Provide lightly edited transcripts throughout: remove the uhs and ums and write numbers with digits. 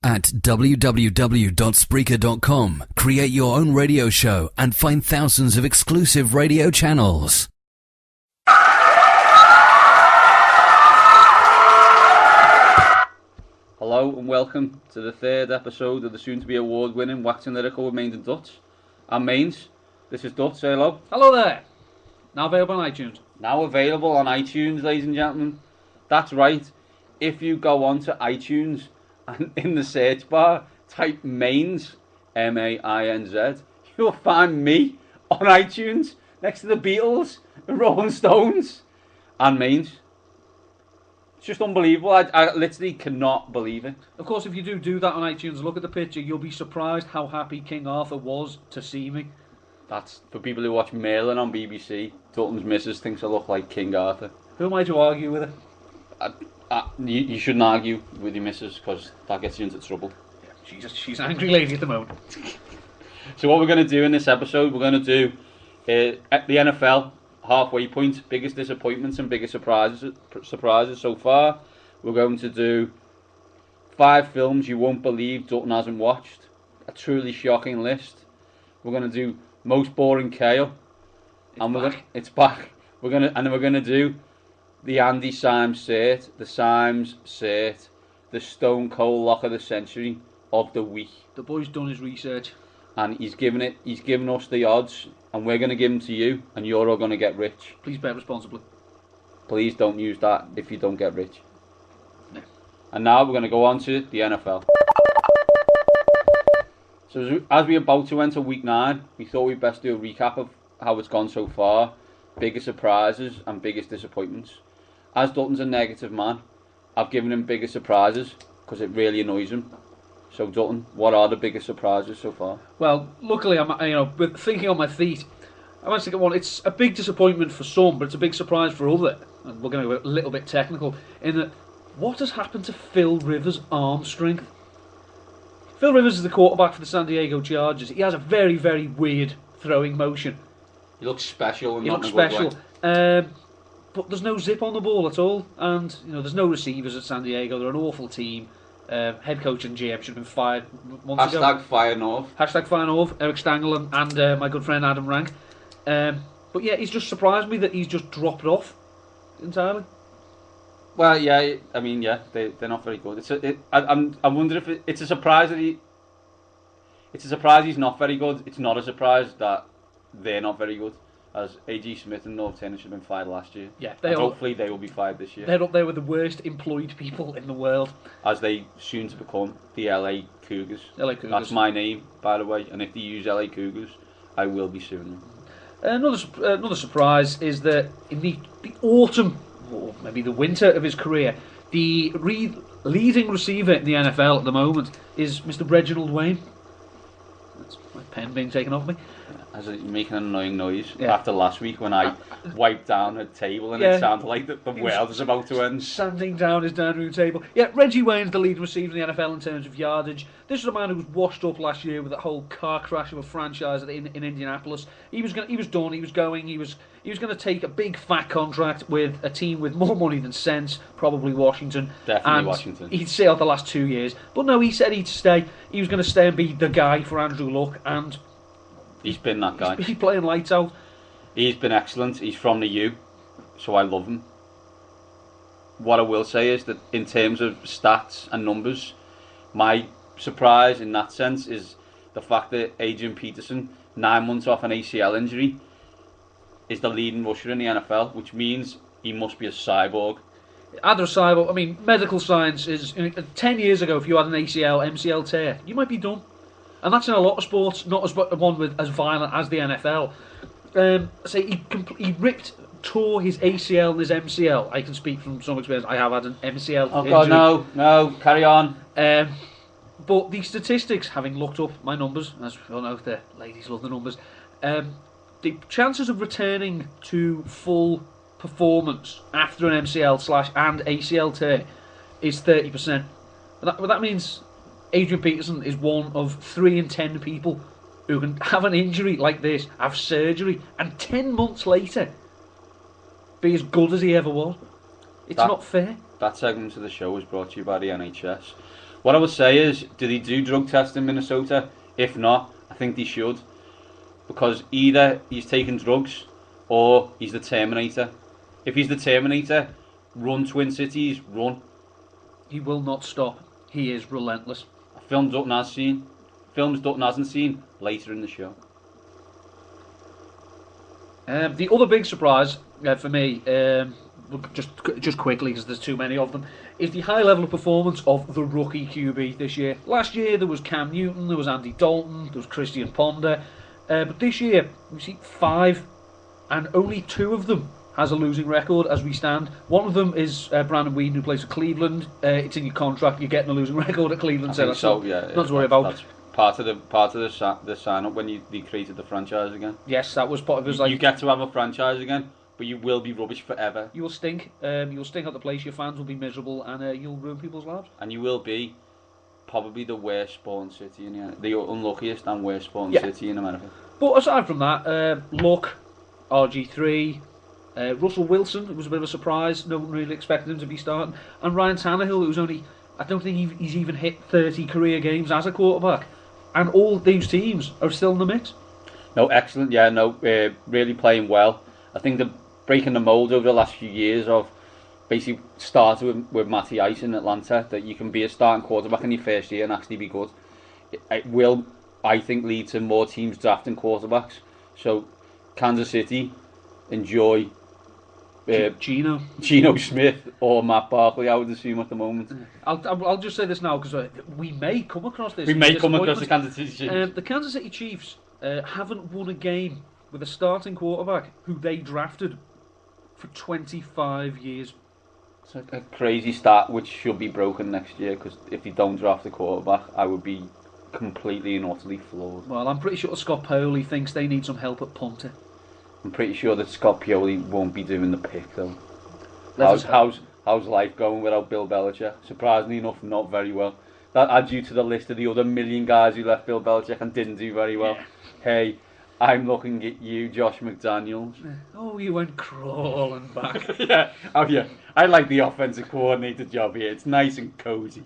At www.spreaker.com, create your own radio show and find thousands of exclusive radio channels. Hello and welcome to the third episode of the soon-to-be award-winning Wax and Lyrical with Mainz and Dutts. I'm Mainz, this is Dutts, say hello. Hello there. Now available on iTunes. Now available on iTunes, ladies and gentlemen. That's right, if you go onto iTunes and in the search bar type Mainz, M-A-I-N-Z, you'll find me on iTunes next to the Beatles, the Rolling Stones and Mainz. It's just unbelievable. I literally cannot believe it. Of course, if you do that on iTunes, look at the picture, you'll be surprised how happy King Arthur was to see me. That's for people who watch Merlin on BBC. Dutton's missus thinks I look like King Arthur. Who am I to argue with her? You shouldn't argue with your missus because that gets you into trouble. Yeah, she's an angry lady at the moment. So what we're going to do in this episode, we're going to do at the NFL halfway point, biggest disappointments and biggest surprises so far. We're going to do 5 films you won't believe Dutton hasn't watched. A truly shocking list. We're going to do most boring Kayll. It's back. We're going to do the Andy Symes cert, the Symes cert, the Stone Cold Lock of the Century of the week. The boy's done his research. And he's given us the odds, and we're going to give them to you, and you're all going to get rich. Please bet responsibly. Please don't use that if you don't get rich. No. And now we're going to go on to the NFL. So as we're about to enter week 9, we thought we'd best do a recap of how it's gone so far, biggest surprises and biggest disappointments. As Dutton's a negative man, I've given him biggest surprises because it really annoys him. So Dutton, what are the biggest surprises so far? Well, luckily, with thinking on my feet, I'm actually got one. It's a big disappointment for some, but it's a big surprise for others. And we're going to go a little bit technical in that. What has happened to Phil Rivers' arm strength? Phil Rivers is the quarterback for the San Diego Chargers. He has a very, very weird throwing motion. He looks special. He looks special. But there's no zip on the ball at all. And there's no receivers at San Diego. They're an awful team. Head coach and GM should have been fired months ago. Hashtag Fire North. Hashtag Fire North. Eric Stangl and my good friend Adam Rank. But yeah, he's just surprised me that he's just dropped off entirely. Well, yeah, I mean, yeah, they're not very good. I wonder if it's a surprise that it's a surprise he's not very good. It's not a surprise that they're not very good. As A.G. Smith and North Turner should have been fired last year. Yeah, hopefully they will be fired this year. They're up there with the worst employed people in the world. As they soon to become the LA Cougars. LA Cougars. That's my name, by the way. And if they use LA Cougars, I will be suing them. Another surprise is that in the autumn, or maybe the winter of his career, the leading receiver in the NFL at the moment is Mr. Reginald Wayne. That's my pen being taken off me. As making an annoying noise after last week when I wiped down a table and it sounded like the world was about to end. Sanding down his dining room table. Yeah, Reggie Wayne's the leading receiver in the NFL in terms of yardage. This was a man who was washed up last year with that whole car crash of a franchise in Indianapolis. He was done. He was going. He was going to take a big fat contract with a team with more money than sense, probably Washington. Definitely Washington. He'd stay out the last 2 years, but no, he said he'd stay. He was going to stay and be the guy for Andrew Luck, and he's been that guy. He's playing lights out. He's been excellent. He's from the U, so I love him. What I will say is that in terms of stats and numbers, my surprise in that sense is the fact that Adrian Peterson, 9 months off an ACL injury, is the leading rusher in the NFL, which means he must be a cyborg. Either a cyborg, I mean, medical science is... 10 years ago, if you had an ACL, MCL tear, you might be done. And that's in a lot of sports, not as one with as violent as the NFL. He tore his ACL and his MCL. I can speak from some experience. I have had an MCL injury. God, no, carry on. But the statistics, having looked up my numbers, as we all know, the ladies love the numbers, the chances of returning to full performance after an MCL and ACL tear is 30%. That means Adrian Peterson is one of 3 in 10 people who can have an injury like this, have surgery, and 10 months later be as good as he ever was. It's not fair. That segment of the show was brought to you by the NHS. What I would say is, do they do drug tests in Minnesota? If not, I think they should. Because either he's taking drugs or he's the Terminator. If he's the Terminator, run Twin Cities, run. He will not stop. He is relentless. Films Dutton hasn't seen later in the show. The other big surprise for me, just quickly because there's too many of them, is the high level of performance of the rookie QB this year. Last year there was Cam Newton, there was Andy Dalton, there was Christian Ponder, but this year we see 5, and only 2 of them has a losing record as we stand. One of them is Brandon Weeden, who plays for Cleveland. It's in your contract; you're getting a losing record at Cleveland. I think so, yeah. Not to worry about. That's part of the sign up when they created the franchise again. Yes, that was part of it. You get to have a franchise again, but you will be rubbish forever. You will stink. You will stink at the place. Your fans will be miserable, and you'll ruin people's lives. And you will be probably the worst sporting city the unluckiest and worst sporting city in America. But aside from that, Luck, RG3, Russell Wilson, it was a bit of a surprise. No one really expected him to be starting. And Ryan Tannehill, who's only, I don't think he's even hit 30 career games as a quarterback. And all these teams are still in the mix. No, excellent. Yeah, no, really playing well. I think they're breaking the mould over the last few years of basically started with Matty Ice in Atlanta, that you can be a starting quarterback in your first year and actually be good. It will, I think, lead to more teams drafting quarterbacks. So, Kansas City, enjoy Geno Smith or Matt Barkley, I would assume at the moment. I'll just say this now because we may come across this. We may come across the Kansas City Chiefs. The Kansas City Chiefs haven't won a game with a starting quarterback who they drafted for 25 years. It's a crazy stat which should be broken next year, because if you don't draft a quarterback, I would be completely and utterly floored. Well, I'm pretty sure Scott Pioli thinks they need some help at punter. I'm pretty sure that Scott Pioli won't be doing the pick though. How's life going without Bill Belichick? Surprisingly enough, not very well. That adds you to the list of the other million guys who left Bill Belichick and didn't do very well. Yeah. Hey, I'm looking at you, Josh McDaniels. Oh, you went crawling back. Yeah. Oh, yeah. I like the offensive coordinator job here. It's nice and cosy.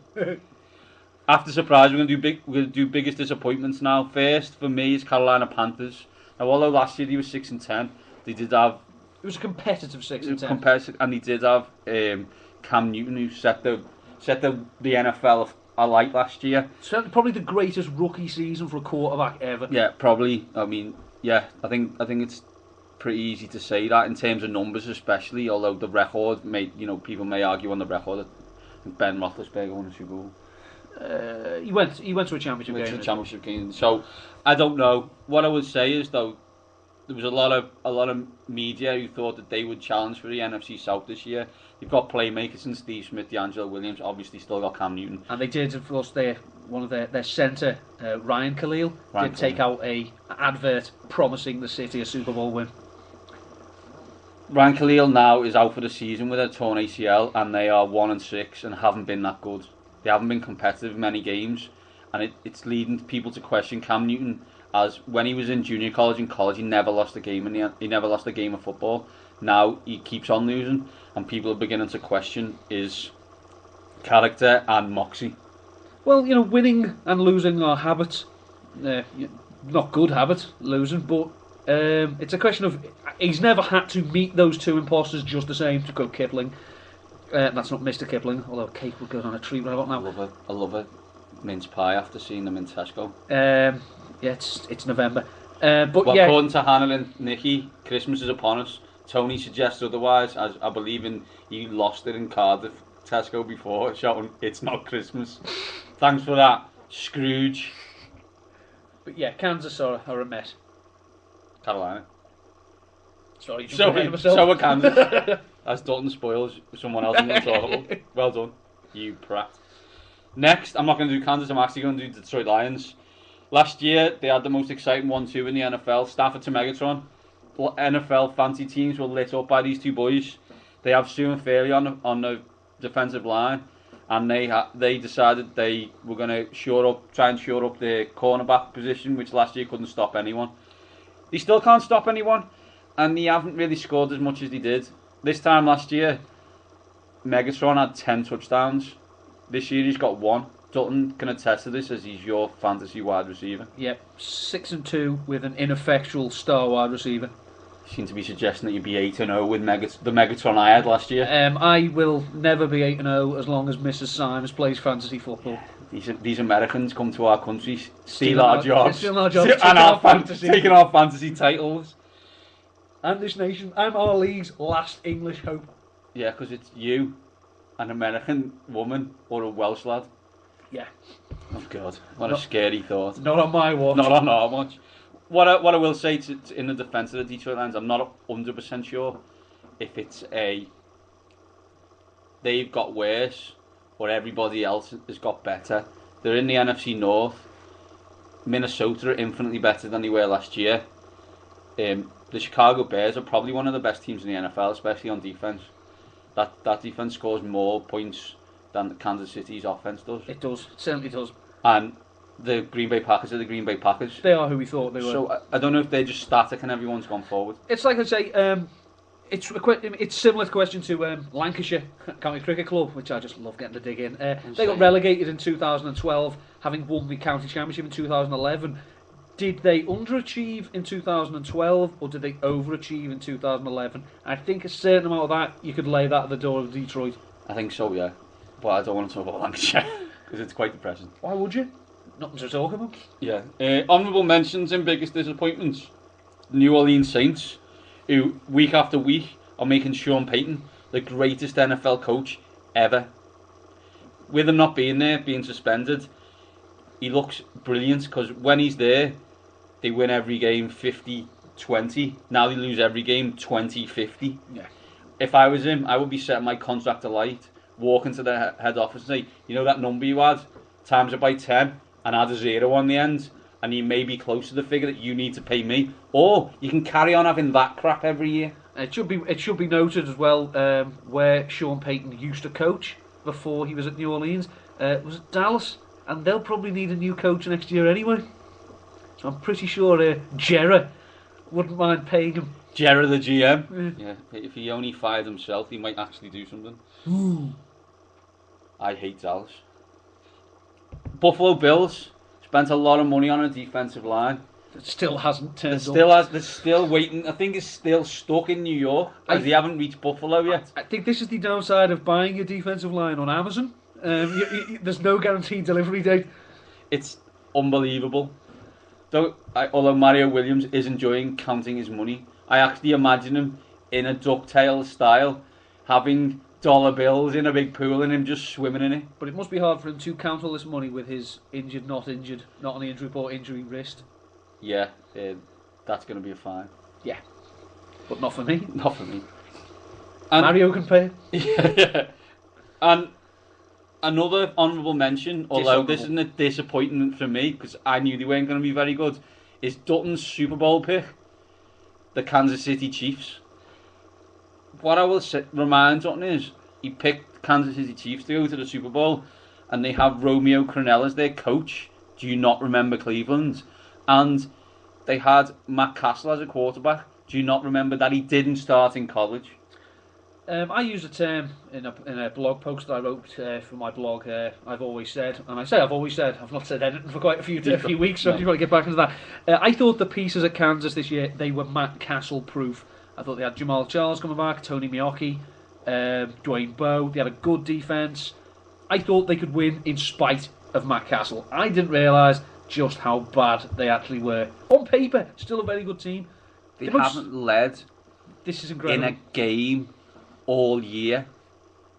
After surprise, we're going to do biggest disappointments now. First, for me, is Carolina Panthers. Now, although last year they were 6-10, they did have. It was a competitive 6-10. Competitive, and they did have Cam Newton, who set the NFL alight last year. Certainly, probably the greatest rookie season for a quarterback ever. Yeah, probably. I mean, yeah, I think it's pretty easy to say that in terms of numbers, especially. Although the record, people may argue on the record that Ben Roethlisberger won a Super Bowl. He went to a championship game. So I don't know. What I would say is though, there was a lot of media who thought that they would challenge for the NFC South this year. You've got playmakers and Steve Smith, D'Angelo Williams. Obviously, still got Cam Newton. And they did, of course, one of their centre, Ryan Khalil, take out a advert promising the City a Super Bowl win. Ryan Khalil now is out for the season with a torn ACL, and they are 1-6 and haven't been that good. They haven't been competitive in many games, and it's leading people to question Cam Newton. As when he was in junior college, he never lost a game he never lost a game of football. Now he keeps on losing, and people are beginning to question his character and moxie. Well, winning and losing are habits. Not good habits, losing, but it's a question of he's never had to meet those two imposters just the same, to quote Kipling. That's not Mr. Kipling, although a cake would go on a treat right about now. I love a mince pie after seeing them in Tesco. Yeah, it's November. According to Hannah and Nikki, Christmas is upon us. Tony suggests otherwise, as I believe he lost it in Cardiff Tesco before, shouting, "It's not Christmas." Thanks for that, Scrooge. But yeah, Kansas are a mess. Carolina. Sorry, so are Kansas. As Dalton spoils someone else I'm going to talk about. Well done, you prat. Next, I'm not going to do Kansas, I'm actually going to do Detroit Lions. Last year, they had the most exciting 1-2 in the NFL, Stafford to Megatron. NFL fantasy teams were lit up by these two boys. They have Sue and Fairley on the defensive line, and they decided they were going to try and shore up the cornerback position, which last year couldn't stop anyone. They still can't stop anyone, and they haven't really scored as much as they did. This time last year, Megatron had 10 touchdowns. This year he's got 1. Dutton can attest to this as he's your fantasy wide receiver. Yep, 6-2 with an ineffectual star wide receiver. Seem to be suggesting that you'd be 8-0 with the Megatron I had last year. I will never be 8-0 as long as Mrs. Symes plays fantasy football. These Americans come to our country, steal our jobs, and taking our fantasy titles. And this nation, I'm our league's last English hope. Yeah, because it's you, an American woman, or a Welsh lad. Yeah. Oh God, what a scary thought. Not on my watch. Not on our watch. What I will say in the defence of the Detroit Lions, I'm not 100% sure if it's they've got worse or everybody else has got better. They're in the NFC North. Minnesota are infinitely better than they were last year. The Chicago Bears are probably one of the best teams in the NFL, especially on defence. That defence scores more points than Kansas City's offence does. It does. It certainly does. And the Green Bay Packers are the Green Bay Packers. They are who we thought they were. So I don't know if they're just static and everyone's gone forward. It's like I say, it's similar to question to Lancashire County Cricket Club, which I just love getting to dig in. They got relegated in 2012, having won the county championship in 2011. Did they underachieve in 2012 or did they overachieve in 2011? I think a certain amount of that, you could lay that at the door of Detroit. I think so, yeah. But I don't want to talk about Lancashire because it's quite depressing. Why would you? Nothing to talk about. Yeah. Honourable mentions in biggest disappointments. New Orleans Saints, who week after week are making Sean Payton the greatest NFL coach ever. With him not being there, being suspended, he looks brilliant because when he's there, they win every game 50-20. Now they lose every game 20-50. Yeah. If I was him, I would be setting my contract alight, walking to the head office and say, you know that number you had, times it by 10 and add a 0 on the end, and you may be close to the figure that you need to pay me. Or you can carry on having that crap every year. It should be noted as well where Sean Payton used to coach before he was at New Orleans. Was it Dallas? And they'll probably need a new coach next year anyway. So I'm pretty sure Jerry wouldn't mind paying him. Jerry the GM? Yeah, if he only fired himself, he might actually do something. Ooh. I hate Dallas. Buffalo Bills spent a lot of money on a defensive line. It still hasn't turned up. They're still waiting. I think it's still stuck in New York because they haven't reached Buffalo yet. I think this is the downside of buying your defensive line on Amazon. There's no guaranteed delivery date. It's unbelievable. Although Mario Williams is enjoying counting his money, I actually imagine him in a DuckTales style, having dollar bills in a big pool and him just swimming in it. But it must be hard for him to count all this money with his injured, not on the injury report, injury wrist. Yeah, that's going to be a fine. Yeah, but not for me. Not for me. And Mario can pay. Yeah. And another honourable mention, although this isn't a disappointment for me because I knew they weren't going to be very good, is Dutton's Super Bowl pick, the Kansas City Chiefs. What I will remind Dutton is he picked Kansas City Chiefs to go to the Super Bowl, and they have Romeo Crennel as their coach. Do you not remember Cleveland? And they had Matt Castle as a quarterback. Do you not remember that he didn't start in college? I used a term in a blog post that I wrote for my blog. I've always said, and I say I've always said, I've not said anything for quite a few weeks, so I just want to get back into that. I thought the pieces at Kansas this year, they were Matt Castle proof. I thought they had Jamal Charles coming back, Tony Mioki, Dwayne Bowe. They had a good defence. I thought they could win in spite of Matt Castle. I didn't realise just how bad they actually were. On paper, still a very good team. They haven't led this is incredible. in a game all year.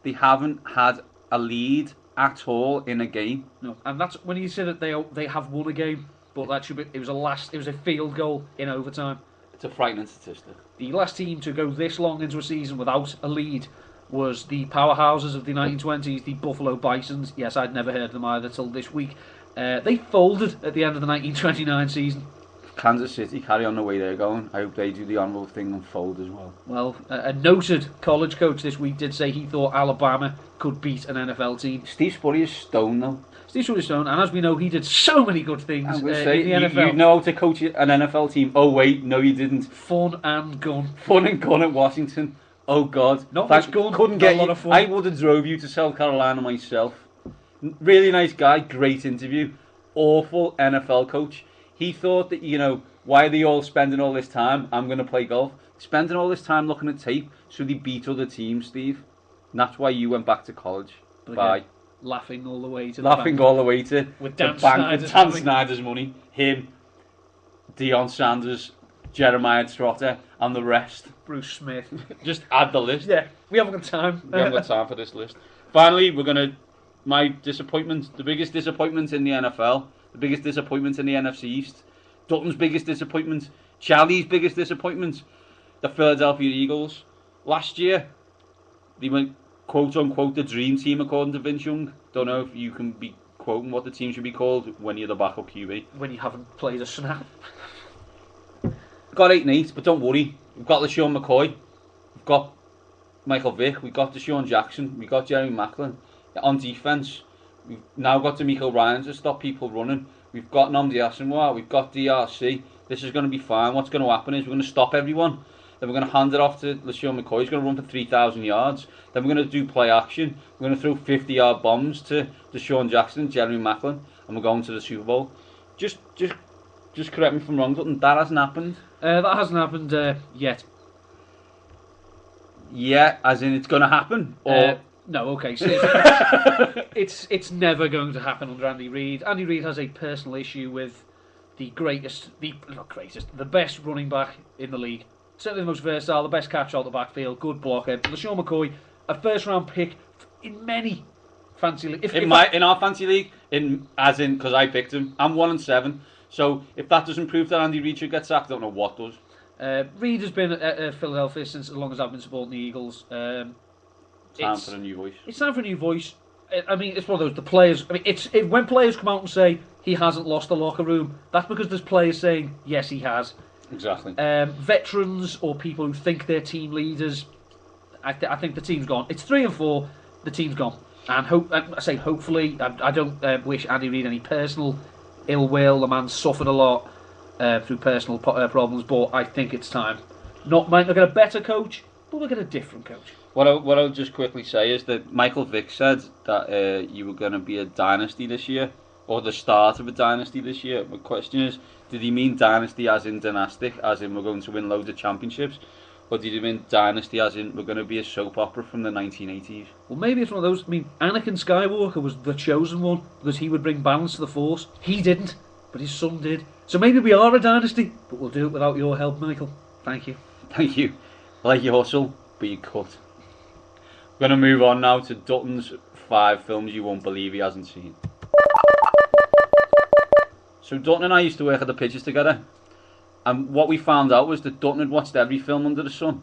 They haven't had a lead at all in a game. No, and that's when you said that they have won a game, but that should be it was a field goal in overtime. It's a frightening statistic. The last team to go this long into a season without a lead was the powerhouses of the 1920s, the Buffalo Bisons. Yes, I'd never heard of them either till this week. They folded at the end of the 1929 season. Kansas City carry on the way they're going. I hope they do the honourable thing and fold as well. Well, a noted college coach this week did say he thought Alabama could beat an NFL team. Steve Spurrier is stone though. Steve Spurrier is stone, and as we know, he did so many good things in the NFL. You know how to coach an NFL team. Oh wait, no you didn't. Fun and gun. Fun and gun at Washington. Oh God. Not much gun, couldn't get a lot you. of fun. I would have drove you to South Carolina myself. Really nice guy, great interview. Awful NFL coach. He thought that, why are they all spending all this time? I'm going to play golf. Spending all this time looking at tape so they beat other teams, Steve. And that's why you went back to college. Bye. Laughing all the way to with Dan Snyder's money. Him, Deion Sanders, Jeremiah Trotter, and the rest. Bruce Smith. Just add the list. Yeah, we haven't got time. We haven't got time for this list. Finally, my disappointment, the biggest disappointment in the NFL, the biggest disappointment in the NFC East, Dutton's biggest disappointment, Charlie's biggest disappointment, the Philadelphia Eagles. Last year, they went, quote unquote, the dream team according to Vince Young. Don't know if you can be quoting what the team should be called when you're the backup QB. When you haven't played a snap. Got 8-8, but don't worry. We've got LaShawn McCoy. We've got Michael Vick. We've got Deshaun Jackson. We've got Jeremy Maclin. On defence, we've now got DeMeco Ryan to stop people running. We've got Nnamdi Asomugha. We've got DRC. This is going to be fine. What's going to happen is we're going to stop everyone. Then we're going to hand it off to LaShawn McCoy. He's going to run for 3,000 yards. Then we're going to do play action. We're going to throw 50-yard bombs to Deshaun Jackson, Jeremy Maclin, and we're going to the Super Bowl. Just correct me if I'm wrong, Dutton. That hasn't happened. That hasn't happened yet. Yeah, as in it's going to happen? Or... no, okay. So it's never going to happen under Andy Reid. Andy Reid has a personal issue with the best running back in the league. Certainly the most versatile, the best catcher out the backfield, good blocker. LaShawn McCoy, a first-round pick in many fancy leagues. In our fancy league, because I picked him, I'm 1-7. So if that doesn't prove that Andy Reid should get sacked, I don't know what does. Reid has been at Philadelphia since as long as I've been supporting the Eagles. Time for a new voice. It's time for a new voice. I mean, it's one of those. The players. I mean, when players come out and say he hasn't lost the locker room, that's because there's players saying yes, he has. Exactly. Veterans or people who think they're team leaders, I think the team's gone. It's 3-4. The team's gone. And hopefully. I don't wish Andy Reid any personal ill will. The man suffered a lot through personal problems, but I think it's time. Might not get a better coach, but we'll get a different coach. What I'll just quickly say is that Michael Vick said that you were going to be a dynasty this year, or the start of a dynasty this year. My question is, did he mean dynasty as in dynastic, as in we're going to win loads of championships, or did he mean dynasty as in we're going to be a soap opera from the 1980s? Well, maybe it's one of those. I mean, Anakin Skywalker was the chosen one because he would bring balance to the Force. He didn't, but his son did. So maybe we are a dynasty, but we'll do it without your help, Michael. Thank you. Thank you. I like your hustle, but you cut. We're going to move on now to Dutton's 5 films you won't believe he hasn't seen. So Dutton and I used to work at the Pictures together, and what we found out was that Dutton had watched every film under the sun,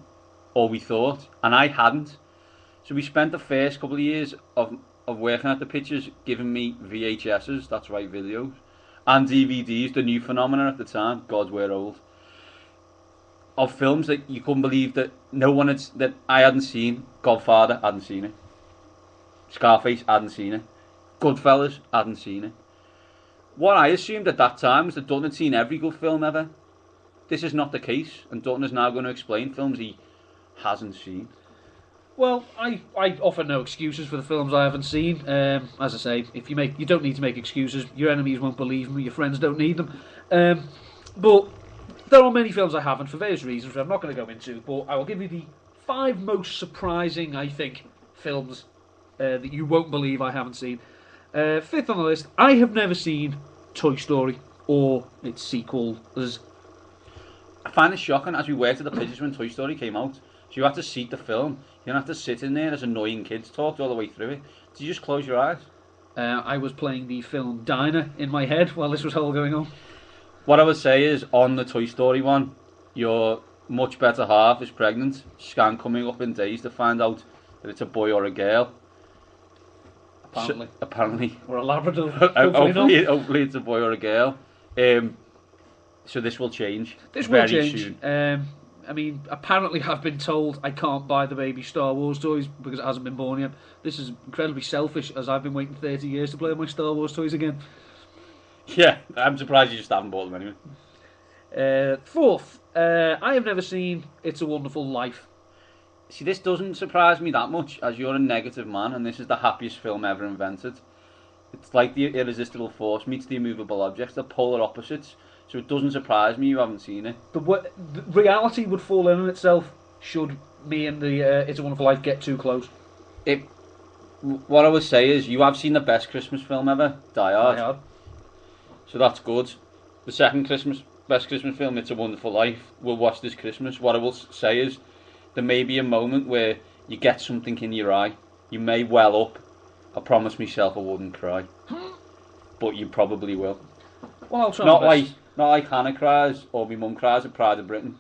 or we thought, and I hadn't. So we spent the first couple of years of working at the Pictures giving me VHSs, that's right, videos, and DVDs, the new phenomenon at the time, God we're old, of films that you couldn't believe that that I hadn't seen. Godfather, hadn't seen it. Scarface, hadn't seen it. Goodfellas, hadn't seen it. What I assumed at that time was that Dutton had seen every good film ever. This is not the case, and Dutton is now going to explain films he hasn't seen. Well, I offer no excuses for the films I haven't seen. As I say, you don't need to make excuses. Your enemies won't believe them. Your friends don't need them. But there are many films I haven't for various reasons, which I'm not going to go into. But I will give you the 5 most surprising, I think, films that you won't believe I haven't seen. 5th on the list, I have never seen Toy Story or its sequel. I find it shocking, as we worked at the Pictures when Toy Story came out, so you had to seat the film. You don't have to sit in there as annoying kids talked all the way through it. Did you just close your eyes? I was playing the film Diner in my head while this was all going on. What I would say is, on the Toy Story one, your much better half is pregnant. Scan coming up in days to find out that it's a boy or a girl. Apparently. Or a Labrador. Hopefully it's a boy or a girl. So this will change. This will change. Soon. I mean, apparently I've been told I can't buy the baby Star Wars toys because it hasn't been born yet. This is incredibly selfish, as I've been waiting 30 years to play with my Star Wars toys again. Yeah, I'm surprised you just haven't bought them anyway. 4th, I have never seen It's a Wonderful Life. See, this doesn't surprise me that much, as you're a negative man, and this is the happiest film ever invented. It's like the irresistible force meets the immovable objects. They're polar opposites. So it doesn't surprise me you haven't seen it. The reality would fall in on itself should me and the It's a Wonderful Life get too close. What I would say is you have seen the best Christmas film ever, Die Hard. Die Hard. So that's good. The second best Christmas film, It's a Wonderful Life, we'll watch this Christmas. What I will say is there may be a moment where you get something in your eye. You may well up. I promised myself I wouldn't cry. But you probably will. Well, I'll try Not my best. like Hannah cries or my mum cries at Pride of Britain,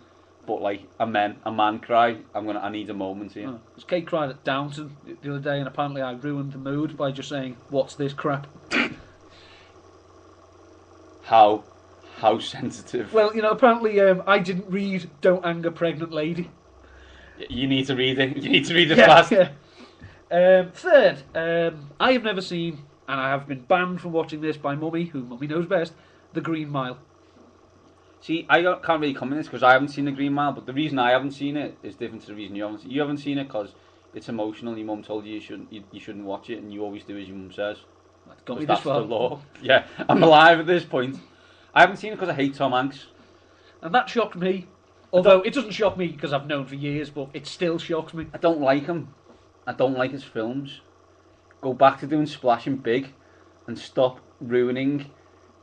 but like a man cry. I need a moment here. Because Kate cried at Downton the other day, and apparently I ruined the mood by just saying, "What's this crap?" How sensitive. Well, apparently I didn't read "Don't Anger Pregnant Lady." You need to read it. You need to read it Yeah, fast. yeah. Third, I have never seen, and I have been banned from watching this by Mummy, who Mummy knows best, The Green Mile. See, I can't really comment on this because I haven't seen The Green Mile, but the reason I haven't seen it is different to the reason you haven't seen it. You haven't seen it because it's emotional. Your mum told you you shouldn't watch it, and you always do as your mum says. That's got me That's this far. the law. Yeah, I'm alive at this point. I haven't seen it because I hate Tom Hanks. And that shocked me. Although it doesn't shock me because I've known for years, but it still shocks me. I don't like him. I don't like his films. Go back to doing Splashing Big and stop ruining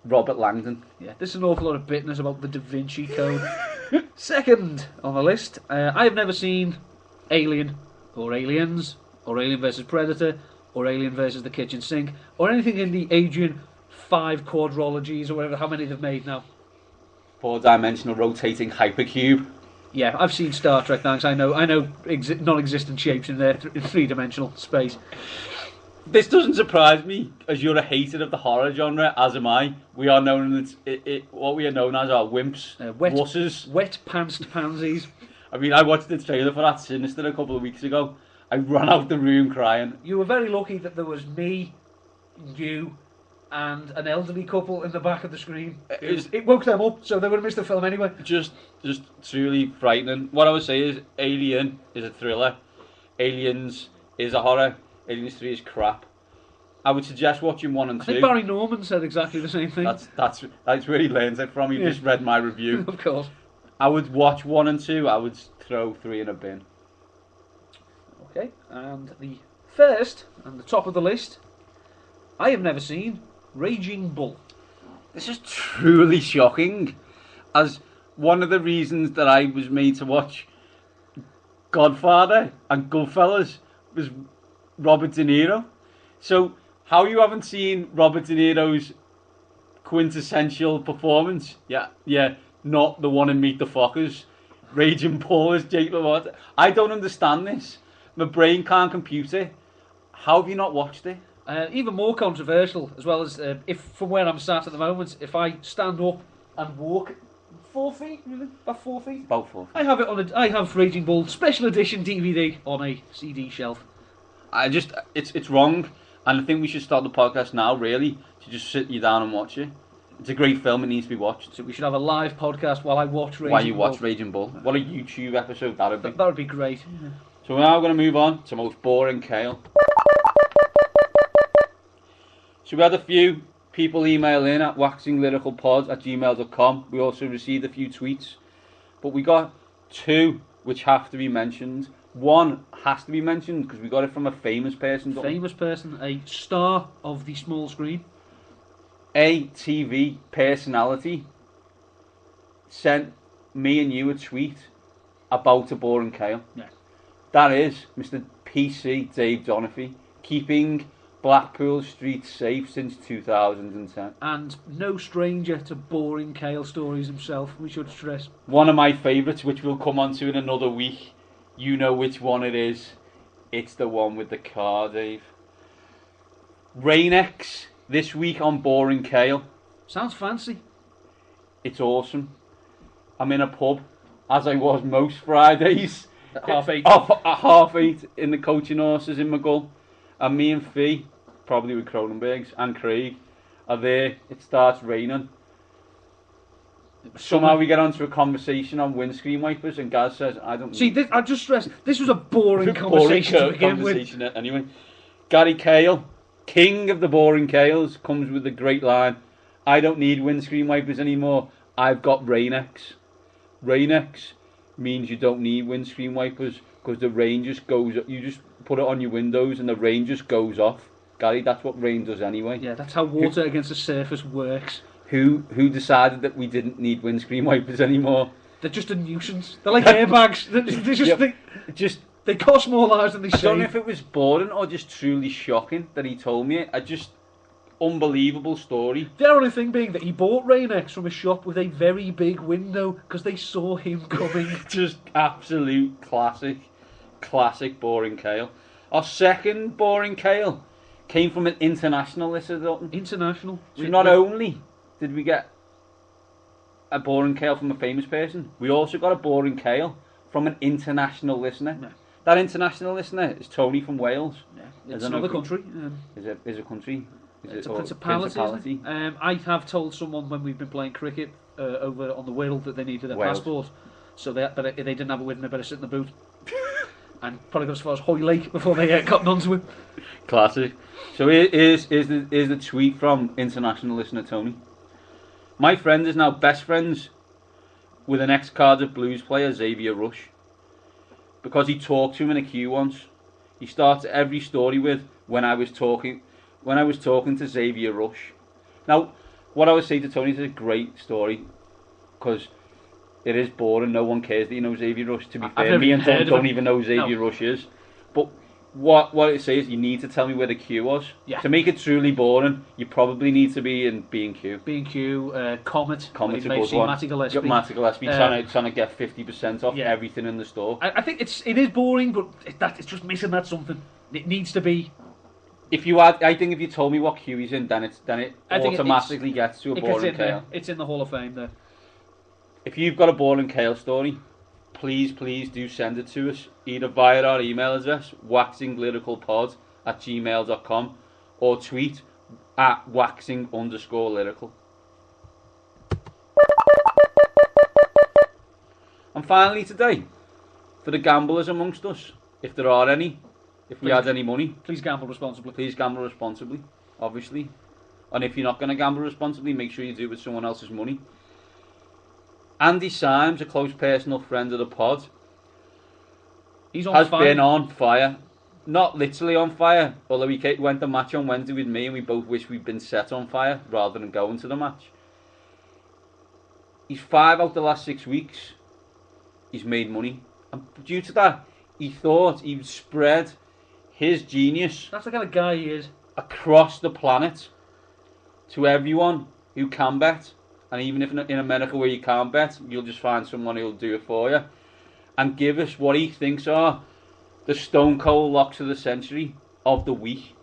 Robert Langdon. Yeah, there's an awful lot of bitterness about the Da Vinci Code. Second on the list, I have never seen Alien, or Aliens, or Alien vs Predator, or Alien vs the Kitchen Sink, or anything in the Adrian 5 quadrologies, or whatever, how many they've made now. 4-dimensional rotating hypercube. Yeah, I've seen Star Trek, thanks. I know non-existent shapes in there in three-dimensional space. This doesn't surprise me, as you're a hater of the horror genre, as am I. We are known as what we are known as are wimps, wusses. Wet-pantsed pansies. I mean, I watched the trailer for that Sinister a couple of weeks ago. I ran out the room crying. You were very lucky that there was me, you, and an elderly couple in the back of the screen. It woke them up, so they would have missed the film anyway. Just truly frightening. What I would say is Alien is a thriller. Aliens is a horror. Aliens 3 is crap. I would suggest watching 1 and 2. I think Barry Norman said exactly the same thing. That's where he learns it from. He just read my review. Of course. I would watch 1 and 2. I would throw 3 in a bin. Okay, and the first, and the top of the list, I have never seen Raging Bull. This is truly shocking. As one of the reasons that I was made to watch Godfather and Goodfellas was Robert De Niro. So how you haven't seen Robert De Niro's quintessential performance? Yeah, not the one in Meet the Fockers. Raging Bull as Jake LaMotta. I don't understand this. My brain can't compute it. How have you not watched it? Even more controversial, as well as if from where I'm sat at the moment, if I stand up and walk 4 feet, really, about 4 feet. About 4 feet. I have Raging Bull special edition DVD on a CD shelf. It's wrong, and I think we should start the podcast now. Really, to just sit you down and watch it. It's a great film. It needs to be watched. So we should have a live podcast while I watch Raging Bull. While you watch Raging Bull. What a YouTube episode that would be. That would be great. Yeah. So we're now going to move on to most boring Kayll. So we had a few people email in at waxinglyricalpod@gmail.com. We also received a few tweets. But we got 2 which have to be mentioned. 1 has to be mentioned because we got it from a famous person. Famous person, a star of the small screen. A TV personality sent me and you a tweet about a boring Kayll. Yes. That is Mr. PC Dave Donafhy, keeping Blackpool streets safe since 2010. And no stranger to boring Kayll stories himself, we should stress. One of my favourites, which we'll come on to in another week. You know which one it is. It's the one with the car, Dave. Rainex, this week on Boring Kayll. Sounds fancy. It's awesome. I'm in a pub, as I was most Fridays. At 8:30. At 8:30 in the coaching horses in McGull. And me and Fee, probably with Cronenbergs, and Craig, are there. It starts raining. Somehow we get onto a conversation on windscreen wipers, and Gaz says, I don't... See, I just stressed, this was a boring conversation to begin with. Anyway. Gary Kayll, king of the boring Kaylls, comes with the great line, I don't need windscreen wipers anymore, I've got Rain-X. Rain-X means you don't need windscreen wipers because the rain just goes, you just put it on your windows and the rain just goes off. Gary, that's what rain does anyway. Yeah, that's how water against the surface works. Who decided that we didn't need windscreen wipers anymore? They're just a nuisance. They're like airbags. They cost more lives than they save. I don't know if it was boring or just truly shocking that he told me it. Unbelievable story. The only thing being that he bought Rain-X from a shop with a very big window because they saw him coming. Just absolute classic boring Kayll. Our second boring Kayll came from an international listener, Dalton. International. So not only did we get a boring Kayll from a famous person, we also got a boring Kayll from an international listener. Yeah. That international listener is Tony from Wales. Yeah, it's another country. Is a country? It's a principality. I have told someone when we've been playing cricket over on the Wirral that they needed a passport, so they didn't have it with them. They better sit in the boot, and probably got as far as Hoylake before they got onto him. Classic. So here's the tweet from international listener Tony. My friend is now best friends with an ex-Cardiff Blues player, Xavier Rush, because he talked to him in a queue once. He starts every story with when I was talking to Xavier Rush. Now, what I would say to Tony is a great story because it is boring. No one cares that you know Xavier Rush. To be fair, me and Tom don't even know who Xavier Rush is. But what it says, you need to tell me where the queue was. Yeah. To make it truly boring, you probably need to be in B&Q. B&Q, Comet. Comet's a good one. Matty Gillespie. Matty Gillespie trying to get 50% off everything in the store. I think it is boring, but it's just missing that something. It needs to be. I think if you told me what queue he's in, then it automatically gets to a boring Kayll. It's in the Hall of Fame there. If you've got a boring Kayll story, please do send it to us, either via our email address, waxinglyricalpod@gmail.com, or tweet at waxing_lyrical. And finally today, for the gamblers amongst us, if there are any, if we had any money, please gamble responsibly. Please gamble responsibly, obviously. And if you're not going to gamble responsibly, make sure you do it with someone else's money. Andy Symes, a close personal friend of the pod, has been on fire. Not literally on fire, although he went to the match on Wednesday with me and we both wish we'd been set on fire rather than going to the match. He's 5 out the last 6 weeks. He's made money. And due to that, he thought he would spread his genius. That's the kind of guy he is. Across the planet to everyone who can bet. And even if in America where you can't bet, you'll just find someone who'll do it for you. And give us what he thinks are the Stone Cold locks of the century of the week.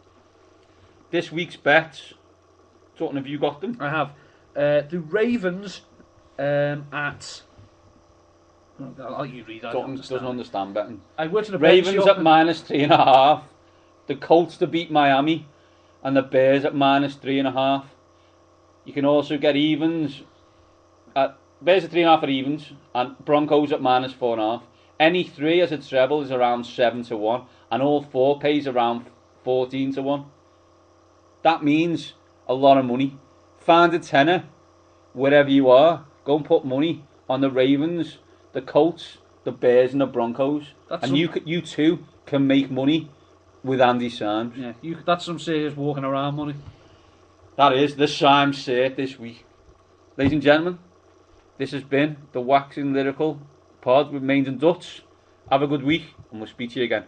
This week's bets, Dalton, have you got them? I have. The Ravens at... I'll you read that. Dalton doesn't understand betting. I worked in a Ravens at -3.5. The Colts to beat Miami. And the Bears at -3.5. You can also get evens at Bears at 3.5 at evens and Broncos at -4.5. Any three as a treble is around 7-1, and all four pays around 14-1. That means a lot of money. Find a tenner wherever you are. Go and put money on the Ravens, the Colts, the Bears, and the Broncos, you too can make money with Andy Symes. Yeah, that's some serious walking around money. That is the Symes cert this week. Ladies and gentlemen, this has been the Waxing Lyrical pod with Mainz and Dutts. Have a good week, and we'll speak to you again.